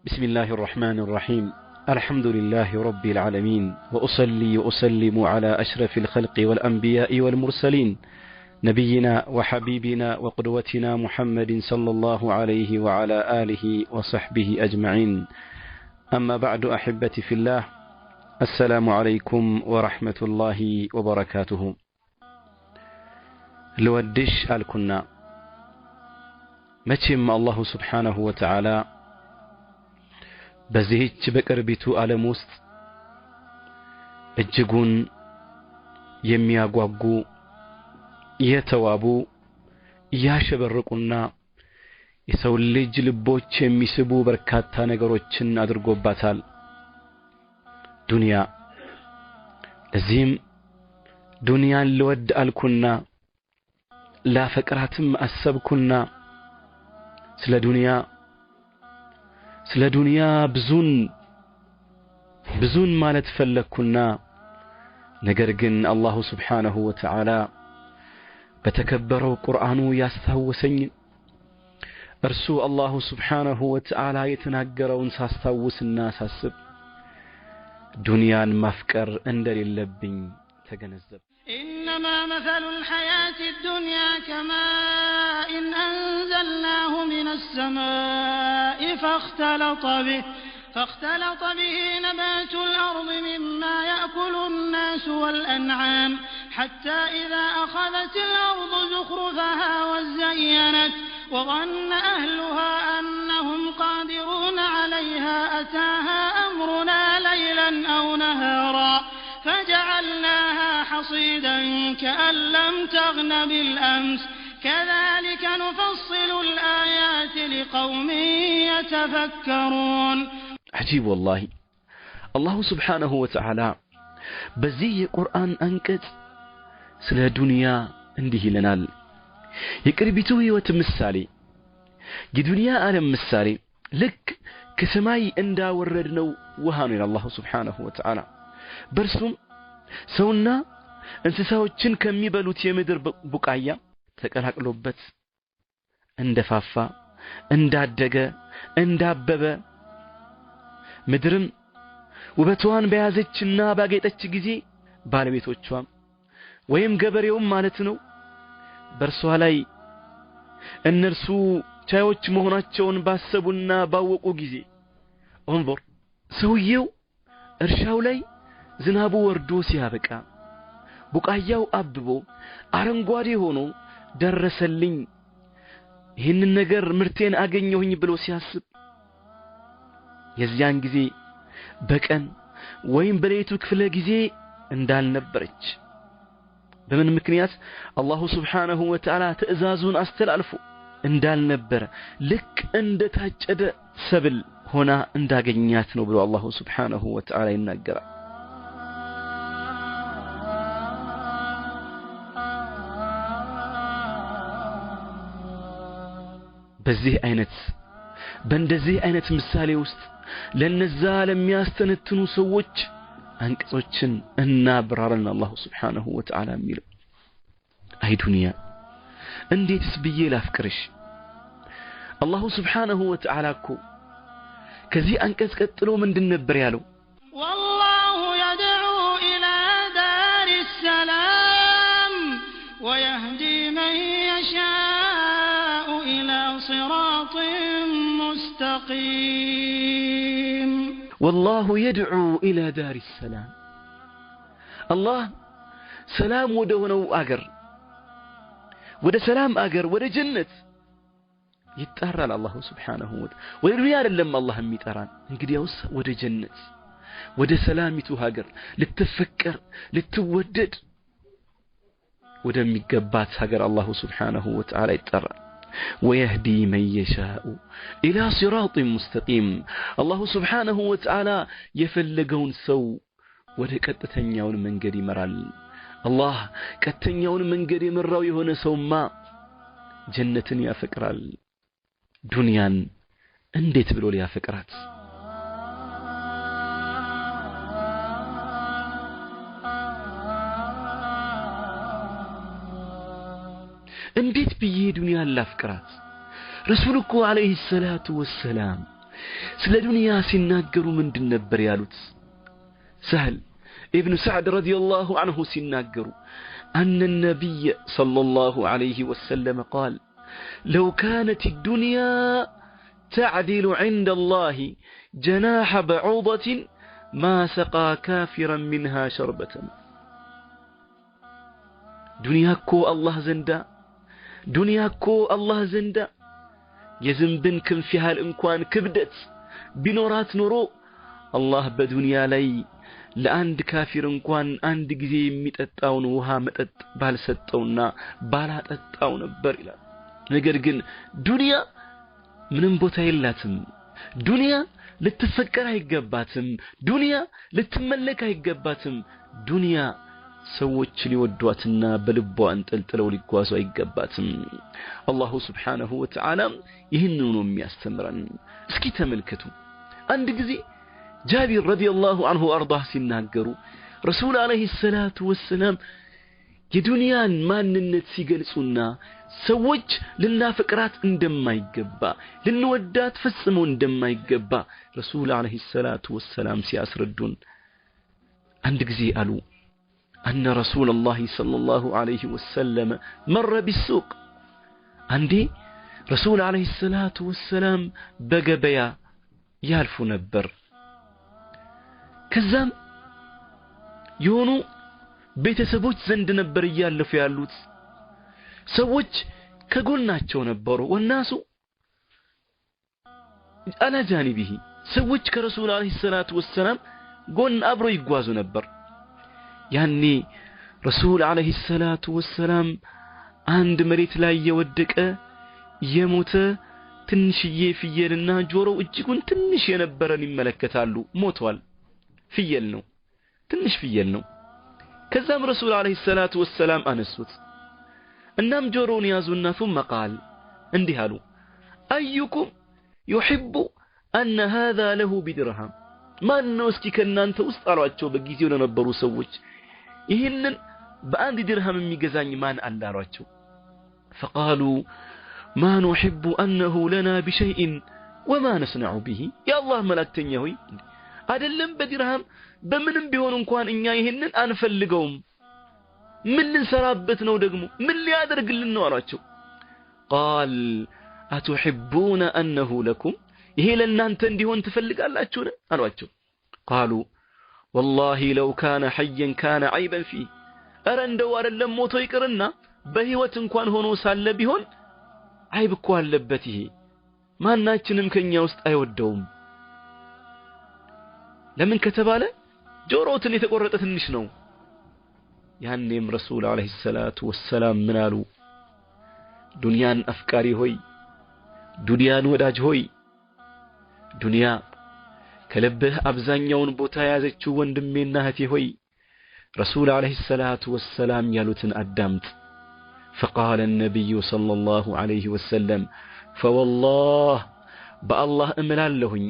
بسم الله الرحمن الرحيم. الحمد لله رب العالمين، وأصلي وأسلم على أشرف الخلق والأنبياء والمرسلين، نبينا وحبيبنا وقدوتنا محمد صلى الله عليه وعلى آله وصحبه أجمعين. أما بعد، أحبتي في الله، السلام عليكم ورحمة الله وبركاته. لودش الكنا متم الله سبحانه وتعالى በዚህች በቅርቢቱ ዓለም ውስጥ እጅጉን የሚያጓጉ የተዋቡ ያሸበረቁና የሰው ልጅ ልቦች የሚስቡ በርካታ ነገሮችን አድርጎባታል ዱንያ። ለዚህም ዱንያን ልወድ አልኩና ላፈቅራትም አሰብኩና ስለ ዱንያ ብዙን ማለት ፈለኩና ነገር ግን አላሁ ስብሓነሁ ወተዓላ በተከበረው ቁርአኑ ያስታወሰኝ እርሱ አላሁ ስብሓነሁ ወተዓላ የተናገረውን ሳስታውስና ሳስብ ዱንያን ማፍቀር እንደሌለብኝ ተገነዘብ። إنما مثل الحياة الدنيا كماء إن أنزلناه من السماء فاختلط به نبات الأرض مما يأكل الناس والأنعام حتى إذا أخذت الأرض زخرفها وزينت وظن أهلها أنهم قادرون عليها أتاها أمرنا ليلا أو نهارا فجعلناها حصيدا كأن لم تغن بالأمس كذلك نفصل الآيات لقوم يتفكرون. عجيب والله. الله سبحانه وتعالى بزي قرآن أنكت سلا دنيا عنده لنال يقربتوه وتمثالي دنيا ألم مثالي لك كسماي اندا وردنو وهانو إلى الله سبحانه وتعالى برسوم سونا እንስሳዎችን ከሚበሉት የምድር ቡቃያ ተቀላቅሎበት እንደፋፋ እንዳደገ እንዳበበ ምድርም ውበቷን በያዘችና ባጌጠች ጊዜ ባለቤቶቿም ወይም ገበሬውም ማለት ነው በርሷ ላይ እነርሱ ቻዮች መሆናቸውን ባሰቡና ባወቁ ጊዜ እንظر ሰውየው እርሻው ላይ ዝናቡ ወርዶ ሲያበቃ ቡቃያው አብቦ አረንጓዴ ሆኖ ደረሰልኝ ይህንን ነገር ምርቴን አገኘሁኝ ብሎ ሲያስብ የዚያን ጊዜ በቀን ወይም በሌሊቱ ክፍለ ጊዜ እንዳልነበረች በምን ምክንያት አላሁ ስብሓነሁ ወተዓላ ትእዛዙን አስተላልፎ እንዳልነበረ ልክ እንደታጨደ ሰብል ሆና እንዳገኛት ነው ብሎ አላሁ ስብሓነሁ ወተዓላ ይናገራል። በእንደዚህ አይነት ምሳሌ ውስጥ ለነዛ ለሚያስተነትኑ ሰዎች አንቀጾችን እናብራራለን አላሁ ስብሓነሁ ወተዓላ የሚለው አይ ዱንያ እንዴትስ ብዬ ላፍቅርሽ። አላሁ ስብሓነሁ ወተዓላ እኮ ከዚህ አንቀጽ ቀጥሎ ምንድን ነበር ያለው? والله يدعو إلى دار السلام ويهدي من يشاء إلى صراط مستقيم. والله يدعو إلى دار السلام. الله سلام ودهنو أجر ود سلام أجر ود جنة يتأرى الله سبحانه وتعالى ويريال لما الله ميتأران انقد يوس ود جنة ود سلامته هاجر للتفكر للتودد ودم يقبات هاجر الله سبحانه وتعالى يتأرى ويهدي من يشاء إلى صراط مستقيم. الله سبحانه وتعالى يفلقون سو ودكتتنيون من قدي مرال الله كتنيون من قدي مرال يهون سو ما جنة يا فكرال دنيا انديت بلول يا فكرات. انديت بيه دنيا لا فكرات رسولك عليه الصلاة والسلام ስለ ዱንያ ሲናገሩ ምንድን ነበር ያሉት? سهل ابن سعد رضي الله عنه ሲናገሩ أن النبي صلى الله عليه وسلم قال لو كانت الدنيا تعدل عند الله جناح بعوضة ما سقى كافرا منها شربة. دنياكو الله زندا دنياكو الله زندا يزنبنكم فيها الانكوان كبدت بنورات نورو الله بدنيا لي لأند كافر انكوان عند جزي متأتاون وها متأت بالستاونا بالاتأتاون بريلا نجرجن دنيا من بوتا يلاتم دنيا لتفكر هيجباتم دنيا لتملك هيجباتم دنيا سوّتش لودواتنا بلبوا أنتلتلوا لقواسوا هيجباتم. الله سبحانه وتعالى يهنونهم يستمرن اسكي تملكتو عند جزي جابر رضي الله عنه وأرضاه سنهجروا رسول عليه الصلاة والسلام የዱንያን ማንነት ሲገልጹና ሰዎች ልናፈቅራት እንደማይገባ ልንወዳት ፈጽሞ እንደማይገባ ረሱል አለይሂ ሰላቱ ወሰለም ሲያስረዱን አንድ ጊዜ አሉ أن رسول الله صلى الله عليه وسلم مر بالسوق عندي رسول عليه الصلاة والسلام بقبيا يالف نبر كزام يونو ቤተሰቦች ዘንድ ነበር ያለፉ ያሉት ሰዎች ከጎናቸው ነበሩ ወናሱ አላ ጃኒቢሂ ሰዎች ከረሱል አለይሂ ሰላቱ ወሰለም ጎን አብሮ ይጓዙ ነበር ያኔ ረሱል አለይሂ ሰላቱ ወሰለም አንድ መሬት ላይ የወደቀ የሞተ ትንሽዬ ፍየልና ጆሮው እጅጉን ትንሽ የነበረን ይመለከታሉ ሞቷል ፍየል ነው ትንሽ ፍየል ነው كذاب رسول عليه الصلاة والسلام أنسوت النام جورون يازونا ثم قال اندهالو أيكم يحب أن هذا له بدرهم ما نوسكي كنا أنت أسألوا أتشو بقيزيونا نبرو سوج يهنن بأند درهم ميقزاني ما نألارو أتشو فقالوا ما نحب أنه لنا بشيء وما نصنع به يا الله ملاك تنيهوي أدلم بدرهم بمنم بيهون انكوان إنيا يهنن أنفلقهم من لنسرابت نو دقمو من اللي أدرق للنواراتشو قال أتحبون أنه لكم يهي لنان تنديهون تفلق اللاتشونا أنواتشو قالوا والله لو كان حيا كان عيبا فيه أرندو أرلمو تويكرنا بهيوة انكوان هونو سال بيهون عيب كوان لبته ما ناتشنم كن يوست أيودوم لمن كتباله جوروتن يتقرطت ትንሽ ነው ያኔም ረሱል አለይሂ ሰላቱ ወሰለም ምናሉ ዱንያን አፍቃሪ ሆይ ዱንያን ወዳጅ ሆይ ዱንያ ከልብህ አብዛኛውን ቦታ ያዘችው ወንድሜና እህቴ ሆይ ረሱል አለይሂ ሰላቱ ወሰለም ያሉትን አዳምጥ فقال النبي صلى الله عليه وسلم فوالله بالله املالهኝ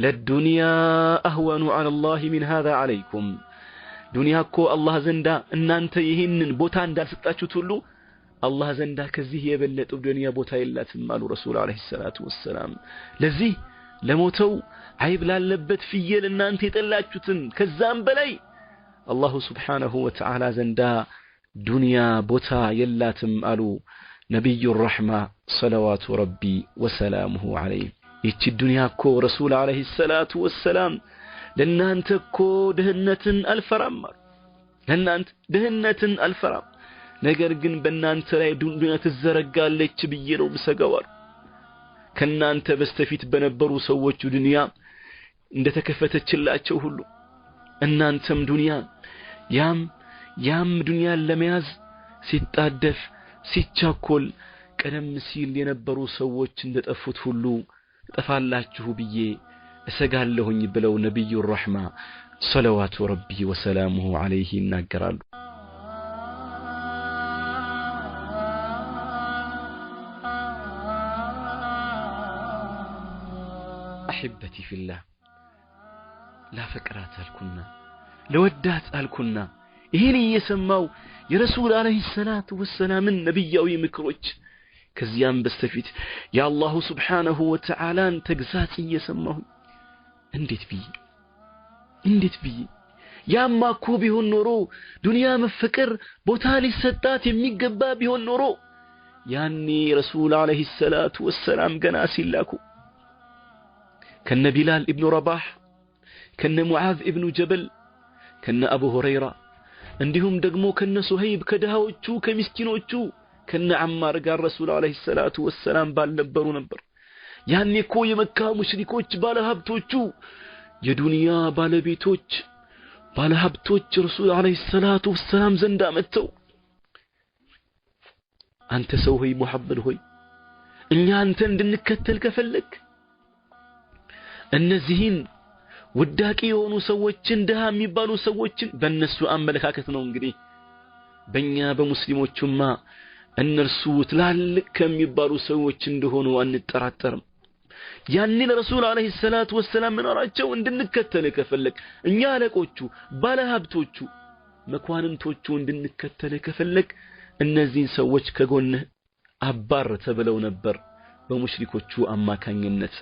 للدنيا أهون على الله من هذا عليكم دنياكو الله زندا إن أنت يهنن بوتان دار ستاتشو تولو الله زندا كزيه يبلت بدنيا بوتا إلا تمالو رسول عليه الصلاة والسلام لزيه لموتو عيب لالبت فيه لأن أنت يتلاتشو تن كزام بلي الله سبحانه وتعالى زندا دنيا بوتا يلا تمالو نبي الرحمة صلوات ربي وسلامه عليه ይቺ ዱንያ እኮ ረሱል አለይሂ ሰላቱ ወሰለም ለናንተ እኮ ድህነትን አልፈራም ለናንተ ድህነትን አልፈራም ነገር ግን በእናንተ ላይ ዱንያ ትዘረጋለች ብዬ ነው ምሰጋው ከናንተ በስተፊት በነበሩ ሰዎች ዱንያ እንደተከፈተችላቸው ሁሉ እናንተም ዱንያ ያም ዱንያን ለመያዝ ሲጣደፍ ሲቻኮል ቀደም ሲል የነበሩ ሰዎች እንደጠፉት ሁሉ ጠፋላችሁ ብዬ እሰጋለሁኝ ብለው ነብዩ الرحمة صلوات ربي وسلامه عليه ይናገራሉ احبتي في الله لا فكرات الكنا لودات الكنا ይሄን እየሰማው የረሱል አለይሂ ሰላቱ ወሰለም ነብያዊ ምክሮች ከዚያም በስተፊት የአላሁ ስብሓነሁ ወተዓላን ተግሳጽ እየሰማሁ እንዴት ብዬ ያማ እኮ ቢሆን ኖሮ ዱንያ መፈቀር ቦታ ሊሰጣት የሚገባ ቢሆን ኖሮ ያኔ ረሱል አለይሂ ሰላቱ ወሰላም ገና ሲላኩ ከነ ቢላል ኢብኑ ረባህ ከነ ሙዓዝ ኢብኑ ጀበል ከነ አቡ ሁረይራ እንዲሁም ደግሞ ከነ ሱሀይብ ከድሃዎቹ ከሚስኪኖቹ ከነ አማር ጋር ረሱል አለይሂ ሰላቱ ወሰላም ባልነበሩ ነበር። ያኔ እኮ የመካ ሙሽሪኮች ባለሀብቶቹ የዱንያ ባለሀብቶች ረሱል አለይሂ ሰላቱ ወሰላም ዘንድ መጥተው አንተ ሰው ሆይ ሙሐመድ ሆይ እኛ አንተ እንድንከተል ከፈለክ እነዚህን ውዳቂ የሆኑ ሰዎችን ድሃ የሚባሉ ሰዎችን በእነሱ አመለካከት ነው እንግዲህ በእኛ በሙስሊሞቹማ እነርሱ ትላልቅ ከሚባሉ ሰዎች እንደሆኑ አንጠራጠርም። ያኔ ለረሱል አለይሂ ሰላቱ ወሰላም ምን አላቸው? እንድንከተል ከፈለክ እኛ አለቆቹ ባለሀብቶቹ መኳንንቶቹ እንድንከተል ከፈለክ እነዚህን ሰዎች ከጎንህ አባር ተብለው ነበር በሙሽሪኮቹ አማካኝነት።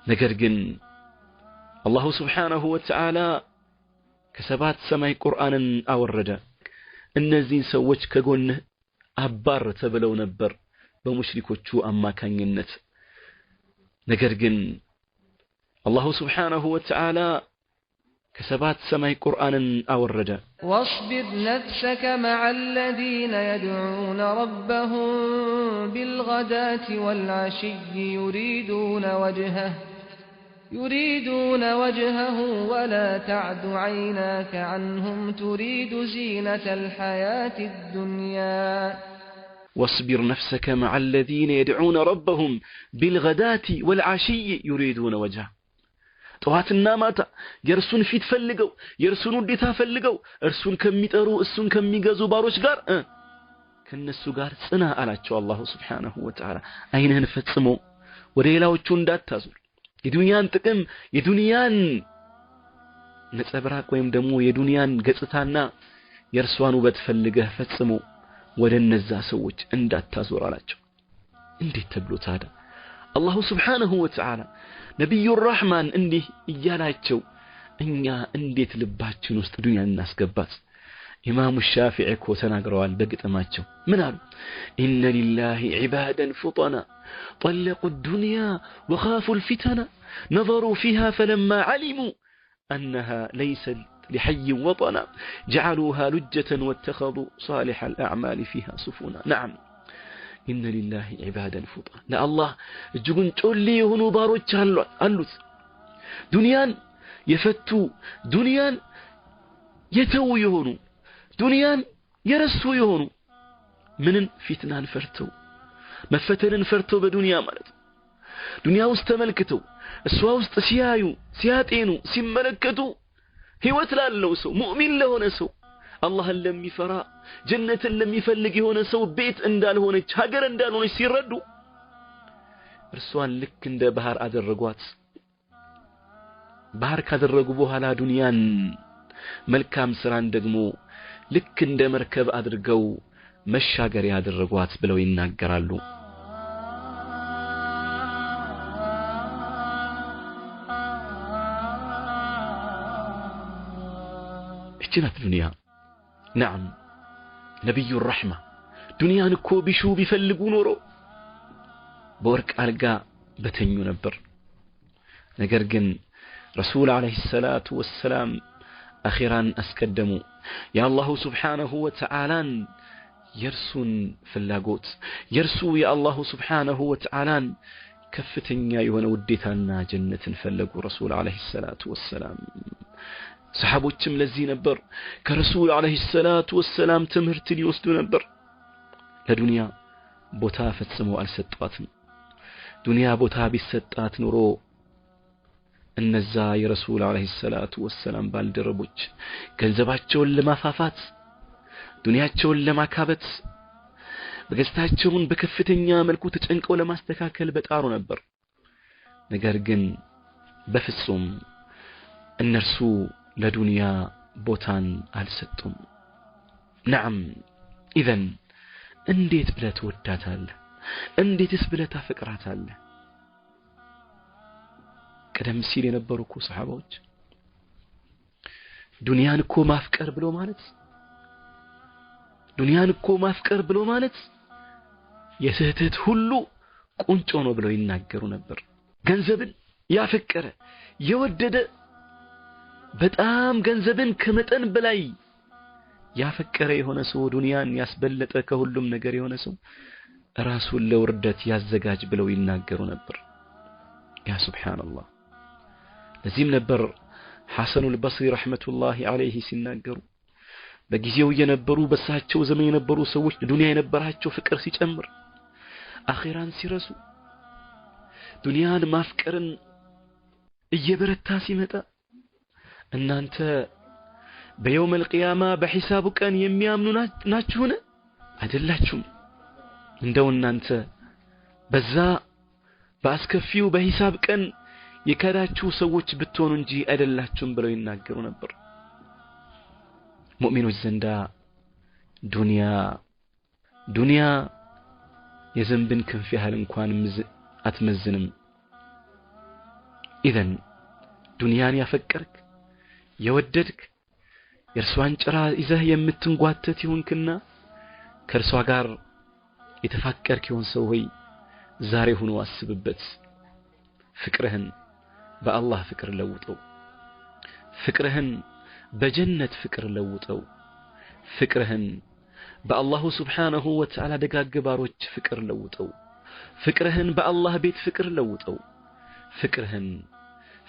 ነገር ግን አላሁ ስብሓነሁ ወተዓላ ከሰባት ሰማይ ቁርአንን አወረደ። እነዚህን ሰዎች ከጎንህ አባር ተብለው ነበር በሙሽሪኮቹ አማካኝነት። ነገር ግን አላሁ ስብሓነሁ ወተዓላ كسبات سماي قرآن أوردا واصبر نفسك مع الذين يدعون ربهم بالغداة والعشي يريدون وجهه ولا تعد عيناك عنهم تريد زينة الحياة الدنيا واصبر نفسك مع الذين يدعون ربهم بالغداة والعشي يريدون وجهه طواتنا ماتا يرسون فيت فلقوا يرسون وديتا فلقوا ارسون كميطرو اسون كميغزو باروش ጋር ከነሱ ጋር ጽና አላቸው አላሁ Subhanahu Wa Ta'ala። አይንህን ፈጽሞ ወደ ሌላዎቹ እንዳታዙር የዱንያን ጥቅም የዱንያን ነጸብራቅ ወይም ደግሞ የዱንያን ገጽታና የርሷን ውበት ፈልገህ ፈጽሞ ወደ እነዛ ሰዎች እንዳታዙር አላቸው። እንዴት ተብሎ ታዲያ አላሁ Subhanahu Wa Ta'ala ነብዩ الرحمن እንዲህ እያላቸው እኛ እንዴት ልባችን ውስጥ ዱንያን እናስገባት? ኢማሙ ሻፊዒ እኮ ተናግረዋል በግጥማቸው ምን አሉ? ኢነ ሊላሂ ዒባደን ፍጠና ጠለቁ الدنيا وخافوا الفتن نظروا فيها فلما علموا أنها ليست لحي وطنا جعلوها لجة واتخذوا صالح الأعمال فيها سفنا. نعم إن لله عبادا فطنا لا الله እጅጉን ጮሌ የሆኑ ባሮች አሉት ዱንያን የፈቱ ዱንያን የተው የሆኑ ዱንያን የረሱ የሆኑ ምንን ፊትናን ፈርተው መፈተንን ፈርተው በዱንያ ማለት ዱንያ ውስጥ ተመልክተው እሷ ውስጥ ሲያዩ ሲያጤኑ ሲመለከቱ ህይወት ላለው ሰው ሙእሚን ለሆነ ሰው አላህን ለሚፈራ ጀነትን ለሚፈልግ የሆነ ሰው ቤት እንዳልሆነች ሀገር እንዳልሆነች ሲረዱ እርሷን ልክ እንደ ባህር አደረጓት። ባህር ካደረጉ በኋላ ዱንያን መልካም ስራን ደግሞ ልክ እንደ መርከብ አድርገው መሻገሪያ ያደረጓት ብለው ይናገራሉ። እችናት ዱንያ نعم نبي الرحمة دنيا نكو بشو بيفلقوا نورو بورك ألقى بتنيو نبر نقرقن رسول عليه الصلاة والسلام أخيرا أسكدموا يا الله سبحانه وتعالى يرسون فلاقوت يرسو يا الله سبحانه وتعالى كفتن يا يوانا وديتنا جنة فلقوا رسول عليه الصلاة والسلام صحابوچም ለዚህ ነበር ከረሱል አለይሂ ሰላቱ ወሰለም ትምህርት ሊወስዱ ነበር። ለዱንያ ቦታ ፈጽመው አልሰጧትም። ዱንያ ቦታ ቢሰጣት ኑሮ እነዛ የረሱል አለይሂ ሰላቱ ወሰለም ባልደረቦች ገንዘባቸውን ለማፋፋት ዱንያቸውን ለማካበት በገጽታቸውን በከፍተኛ መልኩ ተጨንቀው ለማስተካከል በጣሩ ነበር። ነገር ግን በፍጹም እነርሱ ለዱንያ ቦታን አልሰጡም። نعم إذن እንዴት ብለህ ትወዳታለህ? እንዴትስ ብለህ ታፈቅራታለህ? ቀደም ሲል የነበሩ እኮ ሰሃባዎች ዱንያን እኮ ማፍቀር ብሎ ማለት የስህተት ሁሉ ቁንጮ ነው ብለው ይናገሩ ነበር። ገንዘብን ያፈቀረ የወደደ በጣም ገንዘብን ከመጠን በላይ ያፈቀረ የሆነ ሰው ዱንያን ያስበለጠ ከሁሉም ነገር የሆነ ሰው ራሱን ለውርደት ያዘጋጅ ብለው ይናገሩ ነበር። ያ ሱብሃንአላህ። ለዚህም ነበር ሐሰኑ አልበስሪ ረህመቱላሂ ዐለይሂ ሲናገሩ በጊዜው የነበሩ በሳቸው ዘመን የነበሩ ሰዎች ዱንያ የነበራቸው ፍቅር ሲጨምር አኺራን ሲረሱ ዱንያን ማፍቀርን እየበረታ ሲመጣ እናንተ በየውም القيامة በሒሳቡ ቀን የሚያምኑ ናችሁን? አይደላችሁም። እንደው እናንተ በዛ በአስከፊው በሒሳብ ቀን የከዳችሁ ሰዎች ብትሆኑ እንጂ አይደላችሁም ብለው ይናገሩ ነበር። ሙእሚኖች ዘንዳ ዱንያ የዘንብን ክንፍ ያህል እንኳን አትመዝንም። ኢዘን ዱንያን ያፈቀርክ የወደድክ የእርሷን ጭራ ይዘህ የምትንጓተት ይሁንክና ከእርሷ ጋር የተፋቀርክ ይሁን ሰው ሆይ ዛሬ ሆኖ አስብበት። ፍቅርህን በአላህ ፍቅር ለውጠው። ፍቅርህን በጀነት ፍቅር ለውጠው። ፍቅርህን በአላሁ ስብሓነሁ ወተዓላ ደጋግ ባሮች ፍቅር ለውጠው። ፍቅርህን በአላህ ቤት ፍቅር ለውጠው።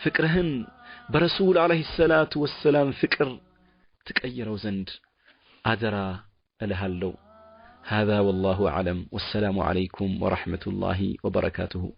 ፍቅርህን በረሱል ዓለይሂ ሰላቱ ወሰላም ፍቅር تقيروا زند أدرى ألهالو. هذا والله أعلم والسلام عليكم ورحمة الله وبركاته.